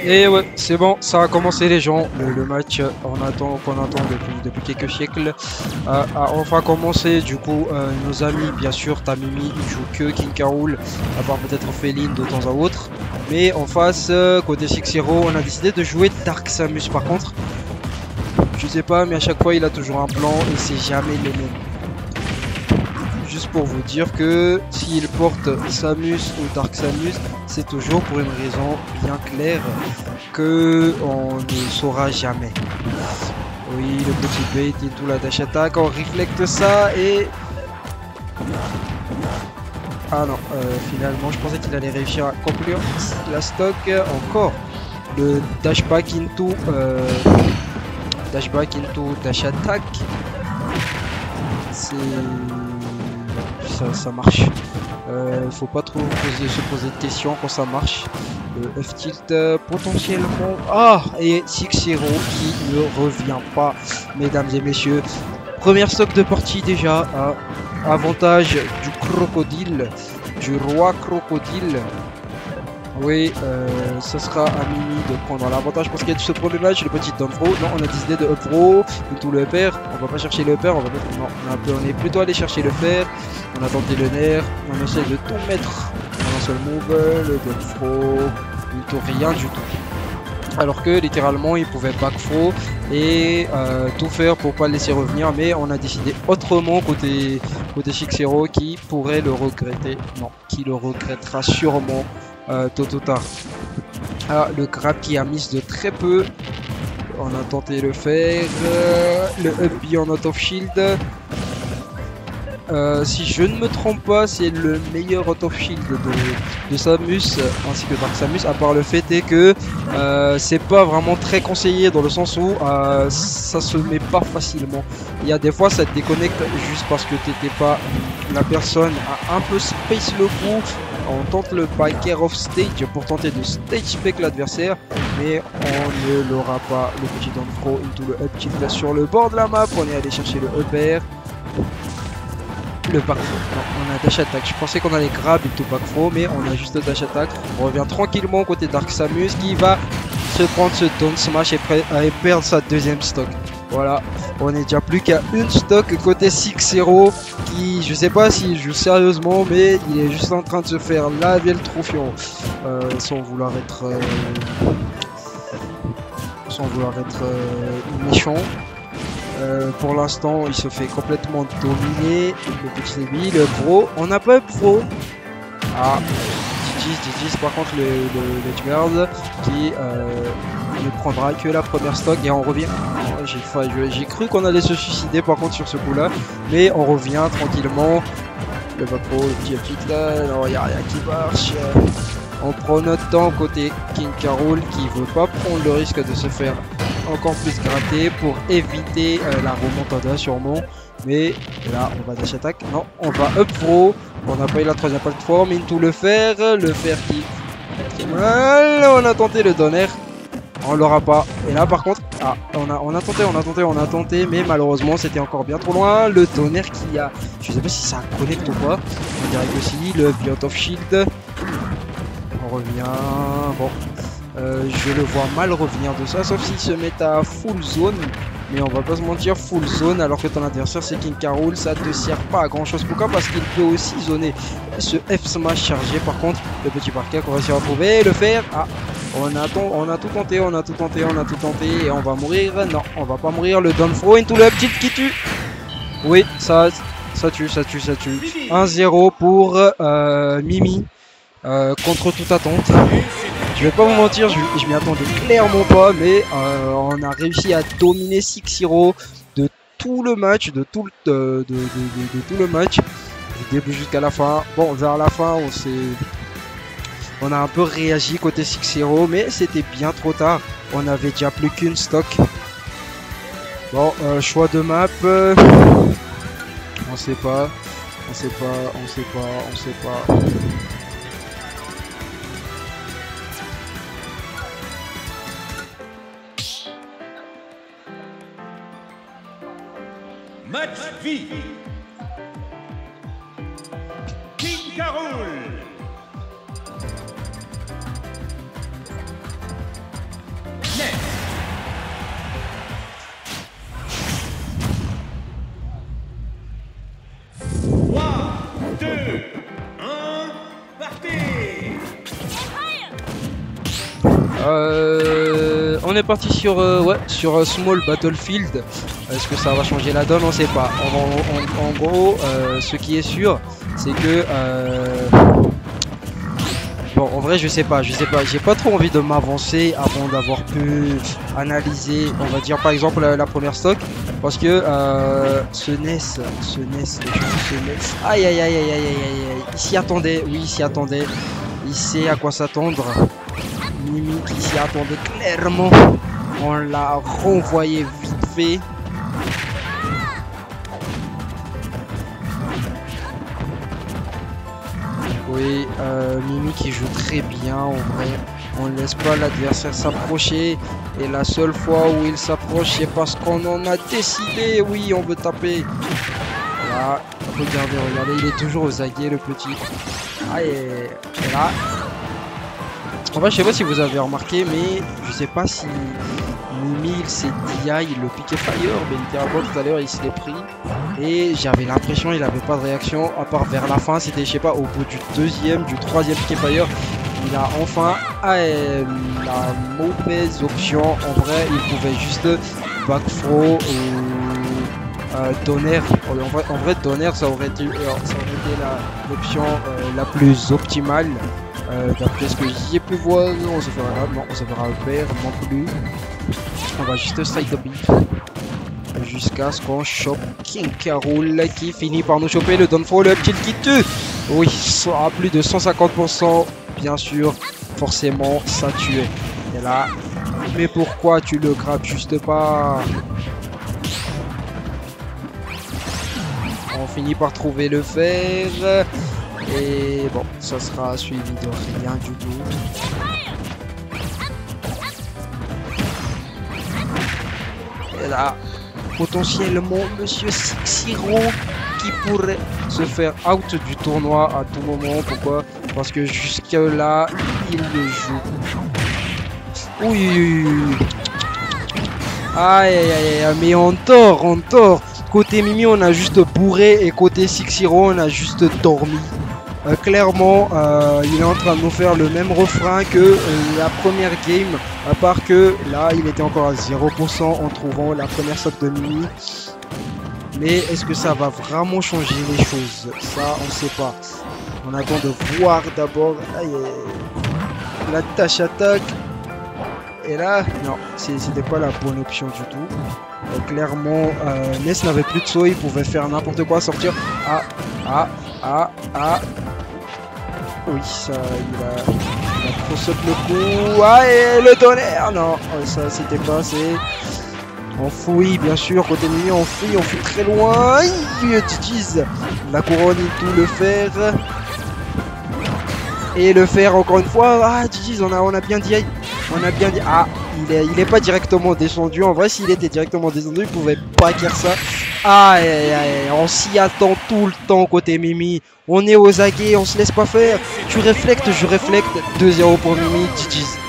Et ouais, c'est bon, ça a commencé les gens. Le match qu'on attend depuis quelques siècles a enfin commencé. Du coup, nos amis, bien sûr, Tamimi, ils jouent que King K. Rool, à part peut-être Féline de temps à autre. Mais en face, côté 6-0, on a décidé de jouer Dark Samus par contre. Je sais pas, mais à chaque fois, il a toujours un plan et c'est jamais le même. Juste pour vous dire que s'il porte Samus ou Dark Samus, c'est toujours pour une raison bien claire que on ne saura jamais. Oui, le petit bait et tout la dash attack, on reflecte ça et... Ah non, finalement je pensais qu'il allait réussir à conclure la stock. Encore le dashback into dash attack. C'est... Ça marche. Faut pas trop se poser de questions quand ça marche. Le F-tilt potentiellement. Ah, et 6-0 qui ne revient pas, mesdames et messieurs. Première stock de partie déjà. Avantage du crocodile, du roi crocodile. Oui, ça sera à Mimi de prendre l'avantage parce qu'il y a ce premier match, le petit down throw. Non, on a décidé de up throw, tout le upper. On va pas chercher le upper, on va mettre... Non, on est plutôt allé chercher le fer. On a tenté le nerf, on essaie de tout mettre dans un seul move, le down throw, plutôt rien du tout. Alors que littéralement il pouvait back throw et tout faire pour pas le laisser revenir, mais on a décidé autrement côté 6-0 qui pourrait le regretter. Non, qui le regrettera sûrement. Tôt ou tard. Ah, le grab qui a mis de très peu. On a tenté le faire. Le up B en out of shield. Si je ne me trompe pas, c'est le meilleur out of shield de Samus ainsi que Dark Samus. À part le fait est que c'est pas vraiment très conseillé dans le sens où ça se met pas facilement. Il y a des fois ça te déconnecte juste parce que t'étais pas la personne a un peu space le coup. On tente le biker off stage pour tenter de stage spec l'adversaire, mais on ne l'aura pas. Le petit down throw into le up tilt sur le bord de la map. On est allé chercher le upper. Le back throw. Non, on a dash attack. Je pensais qu'on allait grab into back throw, mais on a juste dash attack. On revient tranquillement côté Dark Samus qui va se prendre ce down smash et perdre sa deuxième stock. Voilà, on est déjà plus qu'à une stock côté 6-0 qui, je sais pas s'il joue sérieusement, mais il est juste en train de se faire laver le trophion sans vouloir être méchant. Pour l'instant, il se fait complètement dominer. Le petit débit, le pro, on n'a pas pro. Ah, GG's par contre le Twirl qui ne prendra que la première stock et on revient. J'ai cru qu'on allait se suicider par contre sur ce coup là, mais on revient tranquillement. Le Vapro, le petit uptilt là, non, il n'y a rien qui marche. On prend notre temps côté King K. Rool qui veut pas prendre le risque de se faire encore plus gratter pour éviter la remontada sûrement. Mais là on va dash attack, non on va up throw, on n'a pas eu la troisième plateforme, into le fer qui fait mal, on a tenté le donner, on l'aura pas. Et là par contre, ah, on a tenté, mais malheureusement c'était encore bien trop loin. Le tonnerre qui a, je sais pas si ça connecte ou pas, on dirait que si, le Beyond of Shield. On revient, bon, je le vois mal revenir de ça, sauf s'il se met à full zone. Mais on va pas se mentir, full zone alors que ton adversaire c'est King K. Rool, ça te sert pas à grand chose. Pourquoi? Parce qu'il peut aussi zoner ce F smash chargé. Par contre, le petit parquet qu'on va essayer de retrouver, le faire. Ah, on a tout tenté et on va mourir. Non, on va pas mourir. Le down throw into le petit qui tue. Oui, ça tue. 1-0 pour Mimi contre toute attente. Je vais pas vous mentir, je m'y attendais clairement pas, mais on a réussi à dominer 6-0 de tout le match, de tout le match, du début jusqu'à la fin. Bon, vers la fin, on a un peu réagi côté 6-0, mais c'était bien trop tard. On avait déjà plus qu'une stock. Bon, choix de map, on sait pas. Match vie. King Carol. Net. On est parti sur, sur Small Battlefield. Est-ce que ça va changer la donne? On sait pas. En gros, ce qui est sûr, c'est que... Bon, en vrai, je sais pas. J'ai pas trop envie de m'avancer avant d'avoir pu analyser, on va dire par exemple la première stock. Parce que ce NES, aïe aïe aïe aïe aïe aïe aïe, il s'y attendait, oui il s'y attendait. Il sait à quoi s'attendre. Mimi qui s'y attendait clairement. On l'a renvoyé vite fait. Oui, Mimi qui joue très bien en vrai. On ne laisse pas l'adversaire s'approcher. Et la seule fois où il s'approche, c'est parce qu'on en a décidé. Oui, on veut taper. Voilà, regardez, il est toujours aux aguets le petit. Ah, et là. En fait, je sais pas si vous avez remarqué, mais je sais pas si Mimi il s'est DI, il le piquait fire, mais littéralement tout à l'heure il se l'est pris. Et j'avais l'impression il avait pas de réaction, à part vers la fin, c'était je sais pas, au bout du deuxième, du troisième piqué fire. Il a enfin la mauvaise option. En vrai, il pouvait juste backthrow ou donner. En vrai, donner ça aurait été l'option la plus optimale. D'après ce que j'ai pu voir, on se fera là, non, on se fera vert non plus. On va juste side the beat jusqu'à ce qu'on chope King Carol qui finit par nous choper le downfall, le kill qui tue. Oui, à plus de 150%, bien sûr, forcément ça tuait. Et là, mais pourquoi tu le grappes juste pas? On finit par trouver le fer. Et bon, ça sera suivi de rien du tout. Et là, potentiellement, Monsieur Six-Zero qui pourrait se faire out du tournoi à tout moment. Pourquoi? Parce que jusque là, il le joue. Oui. Aïe aïe aïe, mais on tord. Côté Mimi, on a juste bourré et côté Six-Zero, on a juste dormi. Clairement, il est en train de nous faire le même refrain que la première game, à part que là, il était encore à 0% en trouvant la première stock de Mimi. Mais est-ce que ça va vraiment changer les choses? Ça, on ne sait pas. On attend de voir d'abord. La tâche attaque. Et là, non, c'était pas la bonne option du tout. Clairement, Ness n'avait plus de saut, il pouvait faire n'importe quoi, sortir. Oui, ça, il a trop sauté le coup. Ah, et le tonnerre. Non, ça, c'était pas assez. On fouille, bien sûr, côté Mimi, on fouille très loin. GG's. La couronne et tout, le fer. Et le fer, encore une fois. Ah, GG's, on a bien dit. Ah, il est pas directement descendu. En vrai, s'il était directement descendu, il pouvait pas faire ça. Aïe, on s'y attend tout le temps côté Mimi. On est aux aguets, on se laisse pas faire. Tu réflectes, je réflecte. 2-0 pour Mimi, GG's.